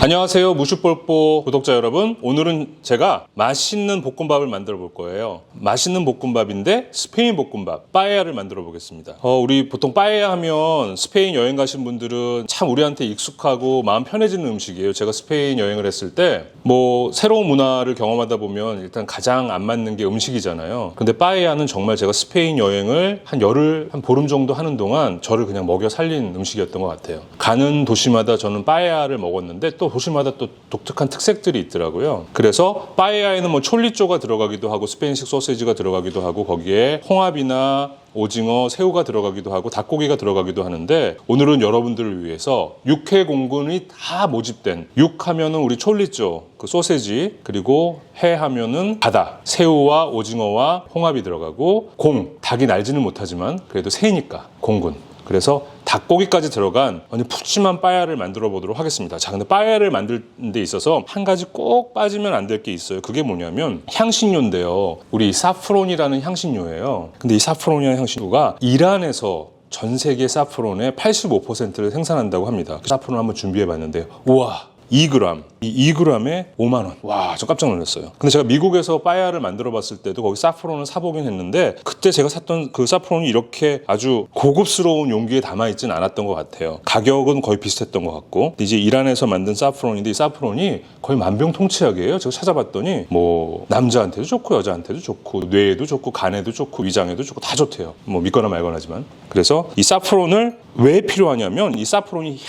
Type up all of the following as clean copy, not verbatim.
안녕하세요, 무슈볼뽀 구독자 여러분. 오늘은 제가 맛있는 볶음밥을 만들어 볼 거예요. 맛있는 볶음밥인데 스페인 볶음밥 빠에야를 만들어 보겠습니다. 우리 보통 빠에야 하면 스페인 여행 가신 분들은 참 우리한테 익숙하고 마음 편해지는 음식이에요. 제가 스페인 여행을 했을 때 뭐 새로운 문화를 경험하다 보면 일단 가장 안 맞는 게 음식이잖아요. 근데 빠에야는 정말 제가 스페인 여행을 한 보름 정도 하는 동안 저를 그냥 먹여 살린 음식이었던 것 같아요. 가는 도시마다 저는 빠에야를 먹었는데 또 도시마다 또 독특한 특색들이 있더라고요. 그래서 빠에야에는 뭐 촐리쪼가 들어가기도 하고 스페인식 소시지가 들어가기도 하고 거기에 홍합이나 오징어, 새우가 들어가기도 하고 닭고기가 들어가기도 하는데 오늘은 여러분들을 위해서 육회 공군이 다 모집된 육 하면은 우리 촐리쪼 그 소세지, 그리고 해 하면은 바다, 새우와 오징어와 홍합이 들어가고 닭이 날지는 못하지만 그래도 새니까 공군, 그래서 닭고기까지 들어간 완전 푸짐한 빠에야를 만들어 보도록 하겠습니다. 자, 근데 빠에야를 만드는 데 있어서 한 가지 꼭 빠지면 안 될 게 있어요. 그게 뭐냐면 향신료인데요. 우리 사프론이라는 향신료예요. 근데 이 사프론이라는 향신료가 이란에서 전 세계 사프론의 85%를 생산한다고 합니다. 사프론 한번 준비해 봤는데 우와, 2g. 이 2g에 5만 원. 와, 저 깜짝 놀랐어요. 근데 제가 미국에서 빠에야를 만들어 봤을 때도 거기 사프론을 사보긴 했는데 그때 제가 샀던 그 사프론이 이렇게 아주 고급스러운 용기에 담아있진 않았던 것 같아요. 가격은 거의 비슷했던 것 같고. 이제 이란에서 만든 사프론인데 이 사프론이 거의 만병통치약이에요. 제가 찾아봤더니 뭐 남자한테도 좋고 여자한테도 좋고 뇌에도 좋고 간에도 좋고 위장에도 좋고 다 좋대요. 뭐 믿거나 말거나지만. 그래서 이 사프론을 왜 필요하냐면 이 사프론이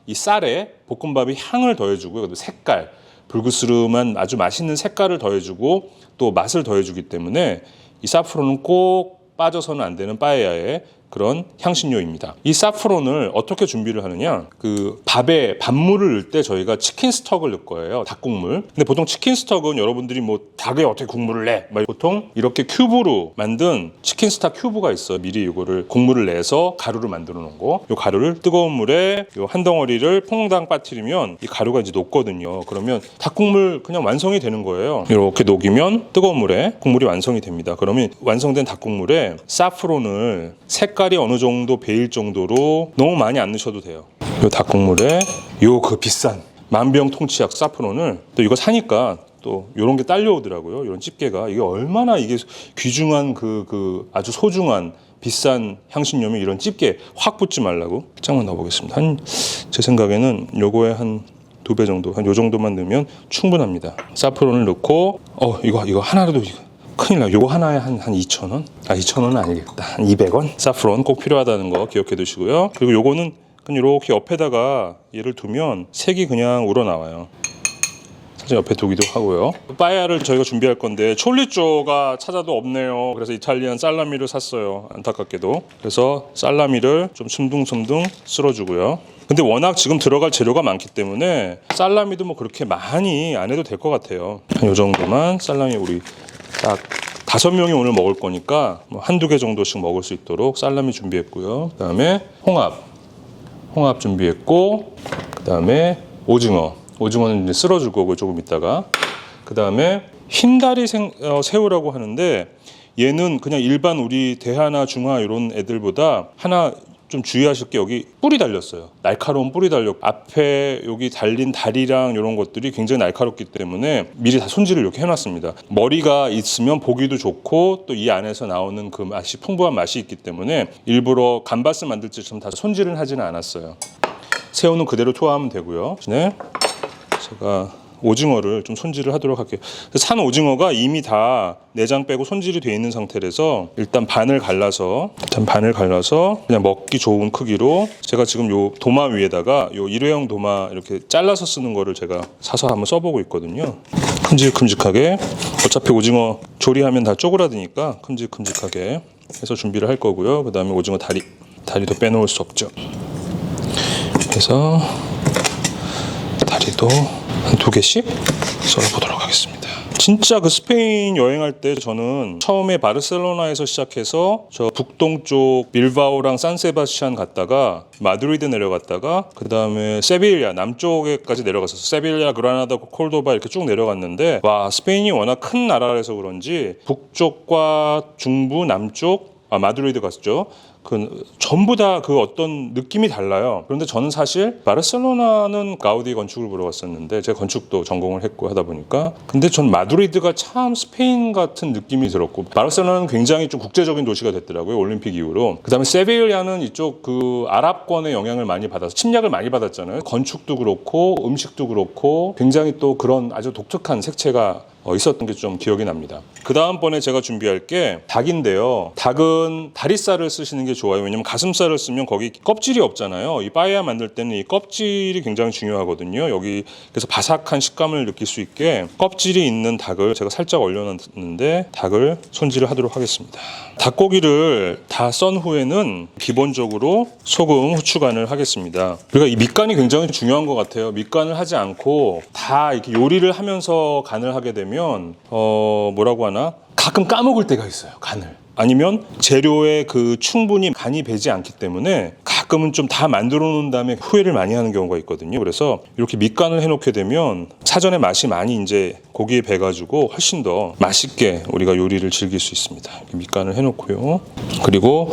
이 쌀에 볶음밥이 향을 더해주고 색깔, 불그스름한 아주 맛있는 색깔을 더해주고 또 맛을 더해주기 때문에 이 사프론은 꼭 빠져서는 안 되는 빠에야의 그런 향신료입니다. 이 사프론을 어떻게 준비를 하느냐, 그 밥에 밥물을 넣을 때 저희가 치킨 스톡을 넣을 거예요. 닭국물. 근데 보통 치킨 스톡은 여러분들이 뭐 닭에 어떻게 국물을 내? 보통 이렇게 큐브로 만든 치킨 스톡 큐브가 있어요. 미리 이거를 국물을 내서 가루를 만들어 놓은 거. 이 가루를 뜨거운 물에 한 덩어리를 퐁당 빠뜨리면 이 가루가 이제 녹거든요. 그러면 닭국물 그냥 완성이 되는 거예요. 이렇게 녹이면 뜨거운 물에 국물이 완성이 됩니다. 그러면 완성된 닭국물에 사프론을 색깔이 어느 정도 배일 정도로 너무 많이 안 넣으셔도 돼요. 이 닭국물에 그 비싼 만병통치약 사프론을 또 이거 사니까 또 이런 게 딸려오더라고요. 이런 집게가 이게 얼마나 이게 귀중한 그 아주 소중한 비싼 향신료면 이런 집게 확 붙지 말라고 살짝만 넣어보겠습니다. 제 생각에는 요거에 한 2배 정도, 한 요 정도만 넣으면 충분합니다. 사프론을 넣고 이거 하나라도 큰일 나. 요거 하나에 한 2,000원? 2,000원은 아니겠다. 한 200원? 사프론 꼭 필요하다는 거 기억해 두시고요. 그리고 요거는 그냥 이렇게 옆에다가 얘를 두면 색이 그냥 우러나와요. 살짝 옆에 두기도 하고요. 빠에야를 저희가 준비할 건데 촐리쪼가 찾아도 없네요. 그래서 이탈리안 살라미를 샀어요. 안타깝게도. 그래서 살라미를 좀 숨둥숨둥 쓸어주고요. 근데 워낙 지금 들어갈 재료가 많기 때문에 살라미도 뭐 그렇게 많이 안 해도 될 것 같아요. 한 요 정도만 살라미 우리 딱 5명이 오늘 먹을 거니까 뭐 한두 개 정도씩 먹을 수 있도록 살라미 준비했고요. 그 다음에 홍합 준비했고, 그 다음에 오징어는 이제 쓸어줄 거고 조금 있다가, 그 다음에 흰다리 새우라고 하는데 얘는 그냥 일반 우리 대하나 중하 이런 애들보다 하나 좀 주의하실 게 여기 뿔이 달렸어요. 날카로운 뿔이 달렸고 앞에 여기 달린 다리랑 이런 것들이 굉장히 날카롭기 때문에 미리 다 손질을 이렇게 해놨습니다. 머리가 있으면 보기도 좋고 또 이 안에서 나오는 그 맛이 풍부한 맛이 있기 때문에 일부러 감바스 만들 때처럼 다 손질을 하지는 않았어요. 새우는 그대로 투하하면 되고요. 네, 제가 오징어를 좀 손질을 하도록 할게요. 산 오징어가 이미 다 내장 빼고 손질이 되어 있는 상태라서 일단 반을 갈라서 그냥 먹기 좋은 크기로 제가 지금 요 도마 위에다가 요 일회용 도마 이렇게 잘라서 쓰는 거를 제가 사서 한번 써보고 있거든요. 큼직큼직하게, 어차피 오징어 조리하면 다 쪼그라드니까 큼직큼직하게 해서 준비를 할 거고요. 그 다음에 오징어 다리도 빼놓을 수 없죠. 그래서 다리도 한 2개씩 썰어보도록 하겠습니다. 진짜 그 스페인 여행할 때 저는 처음에 바르셀로나에서 시작해서 저 북동쪽 빌바오랑 산세바스찬 갔다가 마드리드 내려갔다가 그 다음에 세빌야 남쪽에까지 내려갔었어요. 세빌야, 그라나다, 콜도바 이렇게 쭉 내려갔는데 와, 스페인이 워낙 큰 나라라서 그런지 북쪽과 중부, 남쪽 마드리드 갔죠. 전부 다 그 어떤 느낌이 달라요. 그런데 저는 사실 바르셀로나는 가우디 건축을 보러 갔었는데 제가 건축도 전공을 했고 하다 보니까 근데 전 마드리드가 참 스페인 같은 느낌이 들었고 바르셀로나는 굉장히 좀 국제적인 도시가 됐더라고요. 올림픽 이후로. 그다음에 세비야는 이쪽 그 아랍권의 영향을 많이 받아서 침략을 많이 받았잖아요. 건축도 그렇고 음식도 그렇고 굉장히 또 그런 아주 독특한 색채가 있었던 게 좀 기억이 납니다. 그 다음번에 제가 준비할 게 닭인데요. 닭은 다리살을 쓰시는 게 좋아요. 왜냐면 가슴살을 쓰면 거기 껍질이 없잖아요. 이 빠에야 만들 때는 이 껍질이 굉장히 중요하거든요. 여기 그래서 바삭한 식감을 느낄 수 있게 껍질이 있는 닭을 제가 살짝 얼려놨는데 닭을 손질을 하도록 하겠습니다. 닭고기를 다 썬 후에는 기본적으로 소금, 후추 간을 하겠습니다. 그러니까 이 밑간이 굉장히 중요한 것 같아요. 밑간을 하지 않고 다 이렇게 요리를 하면서 간을 하게 되면 뭐라고 하나? 가끔 까먹을 때가 있어요. 간을. 아니면 재료에 그 충분히 간이 배지 않기 때문에 가끔은 좀 다 만들어 놓은 다음에 후회를 많이 하는 경우가 있거든요. 그래서 이렇게 밑간을 해놓게 되면 사전에 맛이 많이 이제 고기에 배가지고 훨씬 더 맛있게 우리가 요리를 즐길 수 있습니다. 이렇게 밑간을 해놓고요. 그리고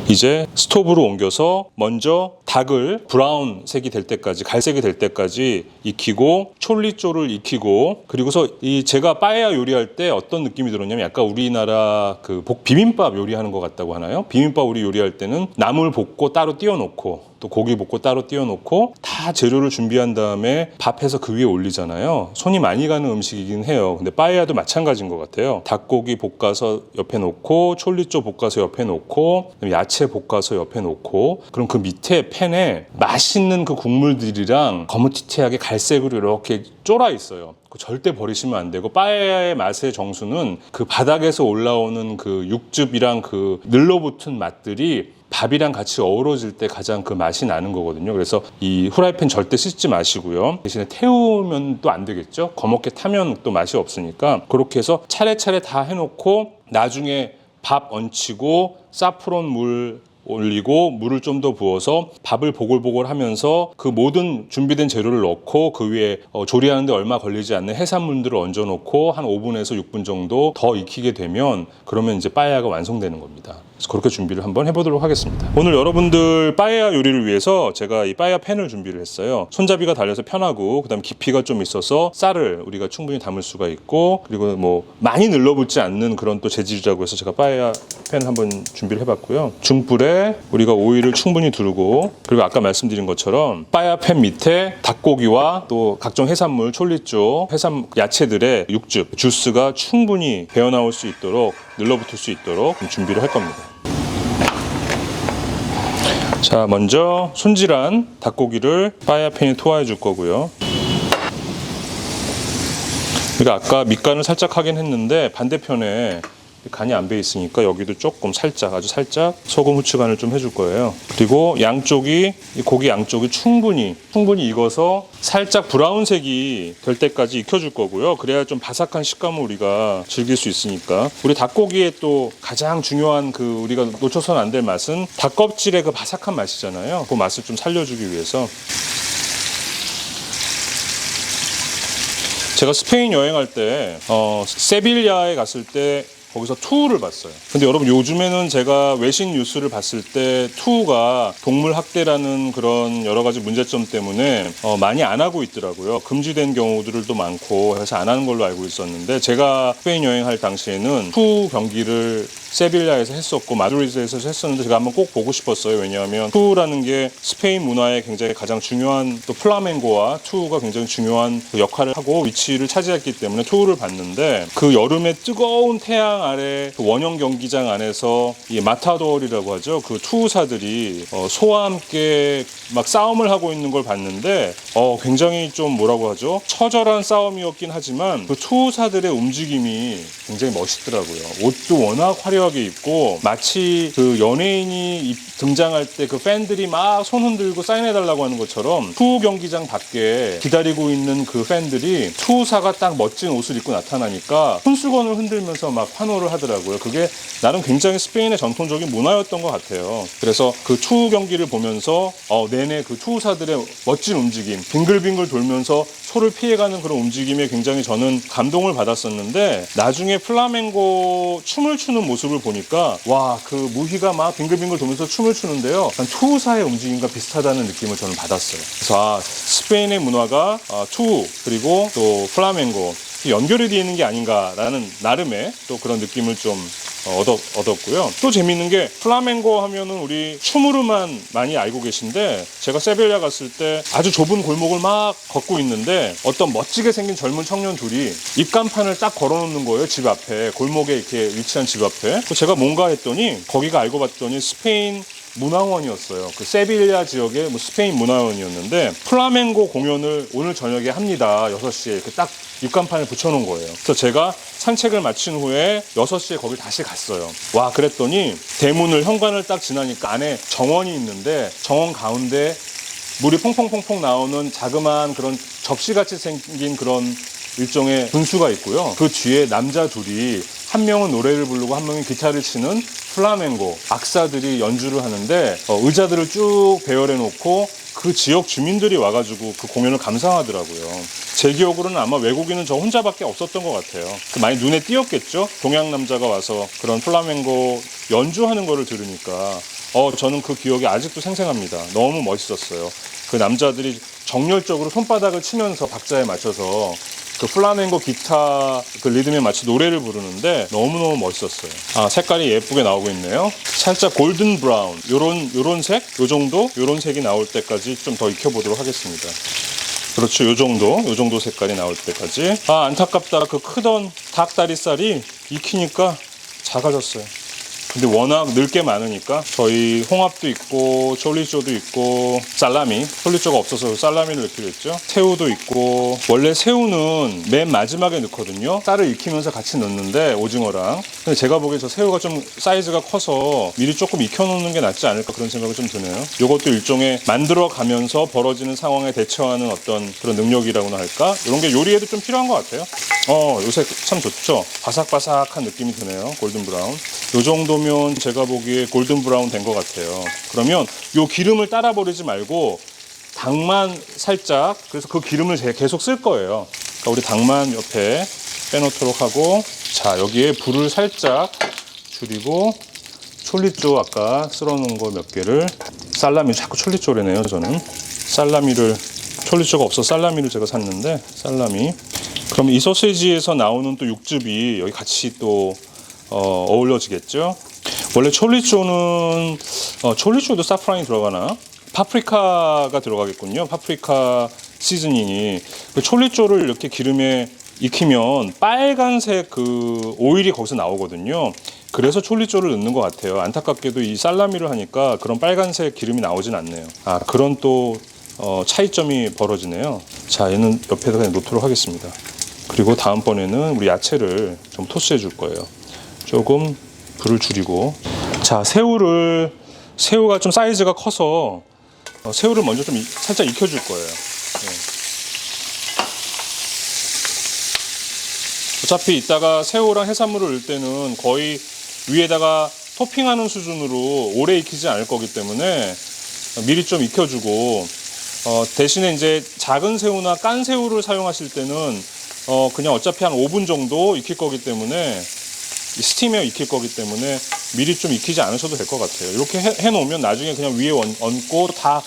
이제 스토브로 옮겨서 먼저 닭을 브라운 색이 될 때까지, 갈색이 될 때까지 익히고 촐리쪼를 익히고 그리고서 이 제가 빠에야 요리할 때 어떤 느낌이 들었냐면 약간 우리나라 그 비빔밥 요리하는 것 같다고 하나요? 비빔밥 우리 요리할 때는 나물 볶고 따로 띄워놓고 또 고기 볶고 따로 띄워놓고 다 재료를 준비한 다음에 밥해서 그 위에 올리잖아요. 손이 많이 가는 음식이긴 해요. 근데 빠에야도 마찬가지인 것 같아요. 닭고기 볶아서 옆에 놓고 촐리쪼 볶아서 옆에 놓고 야채 볶아서 옆에 놓고 그럼 그 밑에 팬에 맛있는 그 국물들이랑 거무튀튀하게 갈색으로 이렇게 쫄아 있어요. 절대 버리시면 안 되고 빠에야의 맛의 정수는 그 바닥에서 올라오는 그 육즙이랑 그 늘러붙은 맛들이 밥이랑 같이 어우러질 때 가장 그 맛이 나는 거거든요. 그래서 이 후라이팬 절대 씻지 마시고요. 대신에 태우면 또 안 되겠죠. 거먹게 타면 또 맛이 없으니까 그렇게 해서 차례차례 다 해놓고 나중에 밥 얹히고 사프론 물 올리고 물을 좀 더 부어서 밥을 보글보글 하면서 그 모든 준비된 재료를 넣고 그 위에 조리하는데 얼마 걸리지 않는 해산물들을 얹어 놓고 한 5분에서 6분 정도 더 익히게 되면 그러면 이제 빠에야가 완성되는 겁니다. 그래서 그렇게 준비를 한번 해보도록 하겠습니다. 오늘 여러분들 빠에야 요리를 위해서 제가 이 빠에야 팬을 준비를 했어요. 손잡이가 달려서 편하고 그다음 깊이가 좀 있어서 쌀을 우리가 충분히 담을 수가 있고 그리고 뭐 많이 늘러붙지 않는 그런 또 재질이라고 해서 제가 빠에야 팬 한번 준비를 해봤고요. 중불에 우리가 오일을 충분히 두르고 그리고 아까 말씀드린 것처럼 빠에야 팬 밑에 닭고기와 또 각종 해산물, 촐리쪼, 야채들의 육즙, 주스가 충분히 배어나올 수 있도록 늘러붙을 수 있도록 준비를 할 겁니다. 자, 먼저 손질한 닭고기를 빠에야 팬에 투하해 줄 거고요. 그러니까 아까 밑간을 살짝 하긴 했는데 반대편에 간이 안 배 있으니까 여기도 조금 살짝 아주 살짝 소금 후추 간을 좀 해줄 거예요. 그리고 양쪽이 고기 양쪽이 충분히 익어서 살짝 브라운색이 될 때까지 익혀줄 거고요. 그래야 좀 바삭한 식감을 우리가 즐길 수 있으니까. 우리 닭고기의 또 가장 중요한 그 우리가 놓쳐서는 안 될 맛은 닭껍질의 그 바삭한 맛이잖아요. 그 맛을 좀 살려주기 위해서. 제가 스페인 여행할 때 세빌야에 갔을 때 거기서 투우를 봤어요. 근데 여러분 요즘에는 제가 외식 뉴스를 봤을 때 투우가 동물 학대라는 그런 여러 가지 문제점 때문에 많이 안 하고 있더라고요. 금지된 경우들도 많고 해서 안 하는 걸로 알고 있었는데 제가 스페인 여행할 당시에는 투우 경기를 세빌야에서 했었고 마드리드에서 했었는데 제가 한번 꼭 보고 싶었어요. 왜냐하면 투우라는 게 스페인 문화의 굉장히 가장 중요한 또 플라멩고와 투우가 굉장히 중요한 역할을 하고 위치를 차지했기 때문에 투우를 봤는데 그 여름의 뜨거운 태양 아래 그 원형 경기장 안에서 이 마타도르라고 하죠. 그 투우사들이 소와 함께 막 싸움을 하고 있는 걸 봤는데 굉장히 좀 뭐라고 하죠? 처절한 싸움이었긴 하지만 그 투우사들의 움직임이 굉장히 멋있더라고요. 옷도 워낙 화려하게 입고 마치 그 연예인이 등장할 때 그 팬들이 막 손 흔들고 사인해달라고 하는 것처럼 투우 경기장 밖에 기다리고 있는 그 팬들이 투우사가 딱 멋진 옷을 입고 나타나니까 손수건을 흔들면서 막 환호를 하더라고요. 그게 나름 굉장히 스페인의 전통적인 문화였던 것 같아요. 그래서 그 투우 경기를 보면서 내내 그 투우사들의 멋진 움직임, 빙글빙글 돌면서 소를 피해가는 그런 움직임에 굉장히 저는 감동을 받았었는데, 나중에 플라멩고 춤을 추는 모습을 보니까 와, 그 무희가 막 빙글빙글 돌면서 춤을 추는데요, 약간 투우사의 움직임과 비슷하다는 느낌을 저는 받았어요. 그래서 스페인의 문화가 투우 그리고 또 플라멩고 연결이 되어 있는 게 아닌가라는 나름의 또 그런 느낌을 좀 얻었고요. 또 재밌는 게, 플라멩고 하면은 우리 춤으로만 많이 알고 계신데, 제가 세빌야 갔을 때 아주 좁은 골목을 막 걷고 있는데 어떤 멋지게 생긴 젊은 청년 둘이 입간판을 딱 걸어놓는 거예요. 집 앞에, 골목에 이렇게 위치한 집 앞에. 제가 뭔가 했더니 거기가 알고 봤더니 스페인 문화원이었어요. 그 세빌야 지역의 스페인 문화원이었는데, 플라멩고 공연을 오늘 저녁에 합니다. 6시에 이렇게 딱 입간판을 붙여놓은 거예요. 그래서 제가 산책을 마친 후에 6시에 거기 다시 갔어요. 와, 그랬더니 대문을, 현관을 딱 지나니까 안에 정원이 있는데, 정원 가운데 물이 퐁퐁퐁퐁 나오는 자그마한 그런 접시같이 생긴 그런 일종의 분수가 있고요. 그 뒤에 남자 둘이, 한 명은 노래를 부르고 한 명은 기타를 치는 플라멩고 악사들이 연주를 하는데, 의자들을 쭉 배열해 놓고 그 지역 주민들이 와가지고 그 공연을 감상하더라고요. 제 기억으로는 아마 외국인은 저 혼자밖에 없었던 것 같아요. 많이 눈에 띄었겠죠? 동양 남자가 와서 그런 플라멩고 연주하는 거를 들으니까 저는 그 기억이 아직도 생생합니다. 너무 멋있었어요. 그 남자들이 정열적으로 손바닥을 치면서 박자에 맞춰서 그 플라멩고 기타 그 리듬에 맞춰 노래를 부르는데 너무너무 멋있었어요. 색깔이 예쁘게 나오고 있네요. 살짝 골든 브라운, 요런 색, 요런 색이 나올 때까지 좀 더 익혀보도록 하겠습니다. 그렇죠. 요 정도 색깔이 나올 때까지. 안타깝다. 그 크던 닭다리살이 익히니까 작아졌어요. 근데 워낙 넣을 게 많으니까 저희 홍합도 있고 촐리쪼도 있고 살라미, 촐리쪼가 없어서 살라미를 넣기로 했죠. 새우도 있고, 원래 새우는 맨 마지막에 넣거든요. 쌀을 익히면서 같이 넣는데, 오징어랑. 근데 제가 보기에 저 새우가 좀 사이즈가 커서 미리 조금 익혀놓는 게 낫지 않을까, 그런 생각이 좀 드네요. 이것도 일종의 만들어가면서 벌어지는 상황에 대처하는 어떤 그런 능력이라고나 할까, 이런 게 요리에도 좀 필요한 것 같아요. 요새 참 좋죠. 바삭바삭한 느낌이 드네요. 골든 브라운. 요 정도면 제가 보기에 골든 브라운 된 것 같아요. 그러면 요 기름을 따라 버리지 말고 닭만 살짝, 그래서 그 기름을 제가 계속 쓸 거예요. 그러니까 우리 닭만 옆에 빼놓도록 하고, 자, 여기에 불을 살짝 줄이고, 촐리쪼 아까 썰어놓은 거 몇 개를, 살라미, 자꾸 촐리쪼래네요 저는. 살라미를, 촐리쪼가 없어서 살라미를 제가 샀는데, 살라미. 그럼 이 소시지에서 나오는 또 육즙이 여기 같이 또 어울려지겠죠. 원래 촐리쪼는 촐리쪼도 사프란이 들어가나? 파프리카가 들어가겠군요. 파프리카 시즈닝이. 그 촐리쪼를 이렇게 기름에 익히면 빨간색 그 오일이 거기서 나오거든요. 그래서 촐리쪼를 넣는 것 같아요. 안타깝게도 이 살라미를 하니까 그런 빨간색 기름이 나오진 않네요. 그런 또 차이점이 벌어지네요. 자, 얘는 옆에다 그냥 놓도록 하겠습니다. 그리고 다음번에는 우리 야채를 좀 토스해 줄 거예요. 조금 불을 줄이고. 자, 새우가 좀 사이즈가 커서 새우를 먼저 좀 살짝 익혀줄 거예요. 네. 어차피 이따가 새우랑 해산물을 넣을 때는 거의 위에다가 토핑하는 수준으로 오래 익히지 않을 거기 때문에 미리 좀 익혀주고, 대신에 이제 작은 새우나 깐 새우를 사용하실 때는 그냥 어차피 한 5분 정도 익힐 거기 때문에, 스팀에 익힐 거기 때문에 미리 좀 익히지 않으셔도 될 것 같아요. 이렇게 해놓으면 나중에 그냥 위에 얹고 다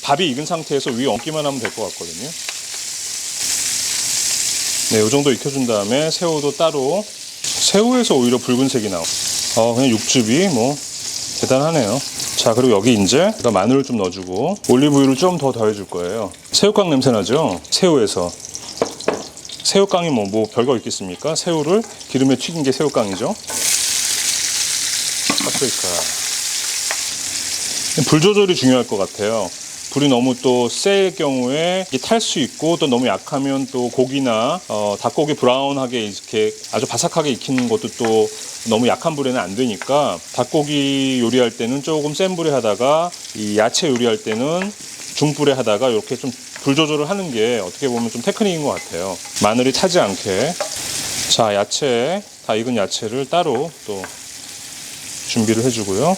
밥이 익은 상태에서 위에 얹기만 하면 될 것 같거든요. 네, 이 정도 익혀준 다음에 새우도 따로. 새우에서 오히려 붉은색이 나와. 그냥 육즙이 뭐 대단하네요. 자, 그리고 여기 이제 마늘을 좀 넣어주고 올리브유를 좀 더 더해줄 거예요. 새우깡 냄새 나죠? 새우에서. 새우깡이 뭐 별거 있겠습니까? 새우를 기름에 튀긴 게 새우깡이죠. 파프리카. 불 조절이 중요할 것 같아요. 불이 너무 또 셀 경우에 탈 수 있고, 또 너무 약하면 또 고기나 닭고기 브라운하게 이렇게 아주 바삭하게 익히는 것도 또 너무 약한 불에는 안 되니까, 닭고기 요리할 때는 조금 센 불에 하다가 이 야채 요리할 때는 중불에 하다가 이렇게 좀 불 조절을 하는 게 어떻게 보면 좀 테크닉인 것 같아요. 마늘이 타지 않게. 자, 야채, 다 익은 야채를 따로 또 준비를 해주고요.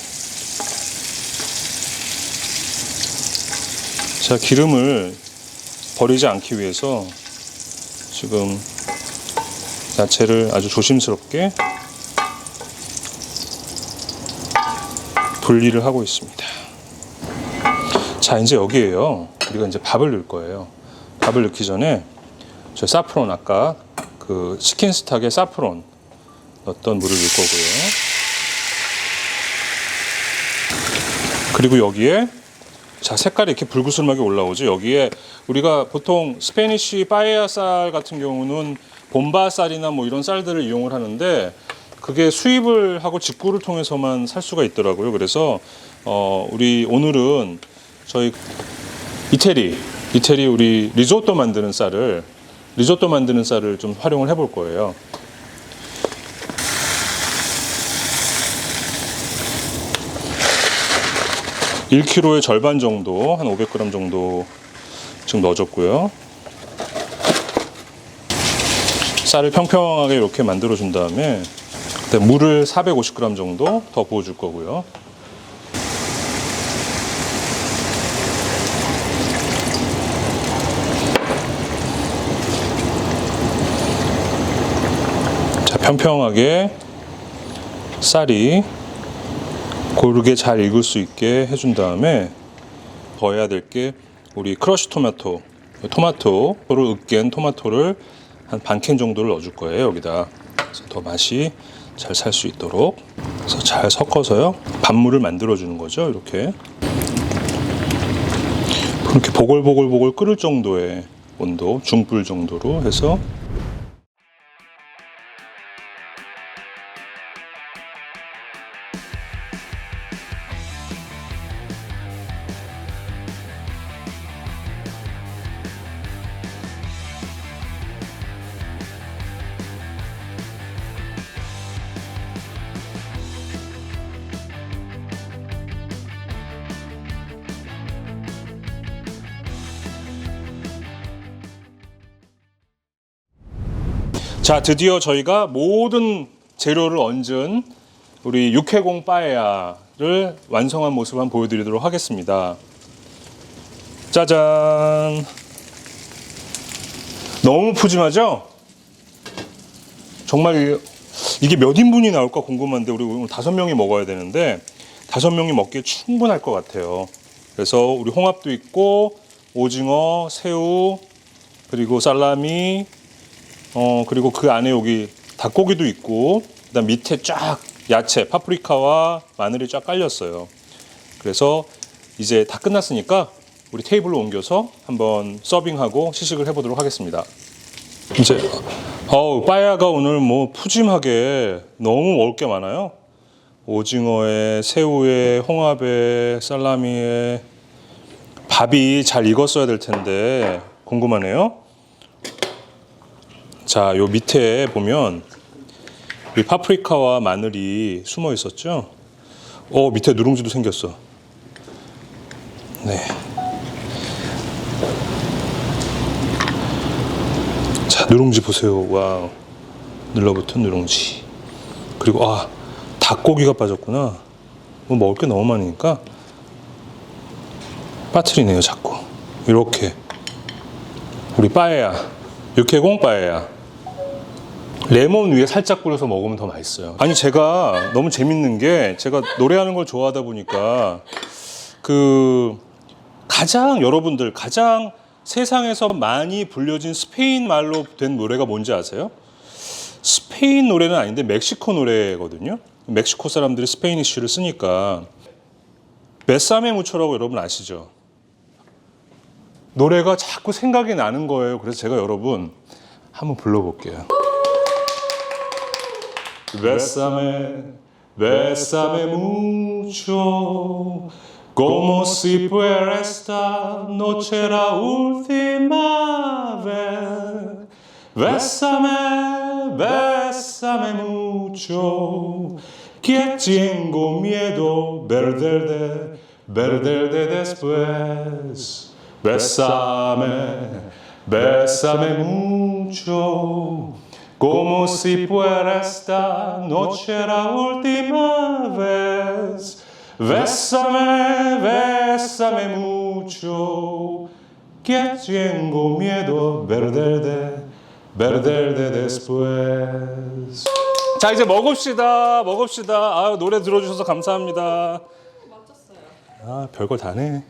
자, 기름을 버리지 않기 위해서 지금 야채를 아주 조심스럽게 분리를 하고 있습니다. 자, 이제 여기에요. 우리가 이제 밥을 넣을 거예요. 밥을 넣기 전에 저 사프론, 아까 그 치킨 스탁에 사프론 넣었던 물을 넣을 거고요. 그리고 여기에, 자, 색깔이 이렇게 불그스름하게 올라오죠. 여기에 우리가 보통 스페니쉬 빠에야 쌀 같은 경우는 봄바 쌀이나 뭐 이런 쌀들을 이용을 하는데, 그게 수입을 하고 직구를 통해서만 살 수가 있더라고요. 그래서 우리 오늘은 저희 이태리 우리 리조또 만드는 쌀을 좀 활용을 해볼 거예요. (1kg의) 절반 정도, 한 500g 정도 지금 넣어줬고요. 쌀을 평평하게 이렇게 만들어 준 다음에 물을 450g 정도 더 부어줄 거고요. 자, 평평하게 쌀이 고르게 잘 익을 수 있게 해준 다음에 더 해야 될 게, 우리 크러쉬 토마토를 으깬 토마토를 한 반 캔 정도를 넣어줄 거예요. 여기다. 그래서 더 맛이 잘 살 수 있도록. 그래서 잘 섞어서요, 밥물을 만들어 주는 거죠. 이렇게 보글보글 끓을 정도의 온도, 중불 정도로 해서. 자, 드디어 저희가 모든 재료를 얹은 우리 육해공 빠에야를 완성한 모습을 한번 보여드리도록 하겠습니다. 짜잔! 너무 푸짐하죠? 정말 이게 몇 인분이 나올까 궁금한데, 우리 오늘 5명이 먹어야 되는데 5명이 먹기에 충분할 것 같아요. 그래서 우리 홍합도 있고, 오징어, 새우, 그리고 살라미, 그리고 그 안에 여기 닭고기도 있고, 그다음 밑에 쫙 야채, 파프리카와 마늘이 쫙 깔렸어요. 그래서 이제 다 끝났으니까 우리 테이블로 옮겨서 한번 서빙하고 시식을 해보도록 하겠습니다. 이제 빠에야가 오늘 뭐 푸짐하게 너무 먹을 게 많아요. 오징어에, 새우에, 홍합에, 살라미에. 밥이 잘 익었어야 될 텐데 궁금하네요. 자, 요 밑에 보면 이 파프리카와 마늘이 숨어 있었죠. 밑에 누룽지도 생겼어. 네. 자, 누룽지 보세요. 와우. 눌러붙은 누룽지. 그리고 닭고기가 빠졌구나. 뭐 먹을 게 너무 많으니까 빠뜨리네요, 자꾸. 이렇게 우리 빠에야, 육해공 빠에야. 레몬 위에 살짝 뿌려서 먹으면 더 맛있어요. 아니, 제가 너무 재밌는 게, 제가 노래하는 걸 좋아하다 보니까 여러분들 가장 세상에서 많이 불려진 스페인 말로 된 노래가 뭔지 아세요? 스페인 노래는 아닌데 멕시코 노래거든요. 멕시코 사람들이 스페니쉬를 쓰니까. 베사메 무초라고 여러분 아시죠? 노래가 자꾸 생각이 나는 거예요. 그래서 제가 여러분 한번 불러볼게요. Bésame, bésame mucho, como si fuera esta noche la última vez. Bésame, bésame mucho, que tengo miedo perderte después. Bésame, bésame mucho, como si fuera esta noche la última vez. Bésame, bésame mucho, que tengo miedo perderte Verde después. 자, 이제 먹읍시다. 먹읍시다. 아, 노래 들어주셔서 감사합니다. 맞췄어요. 아, 별걸 다 네.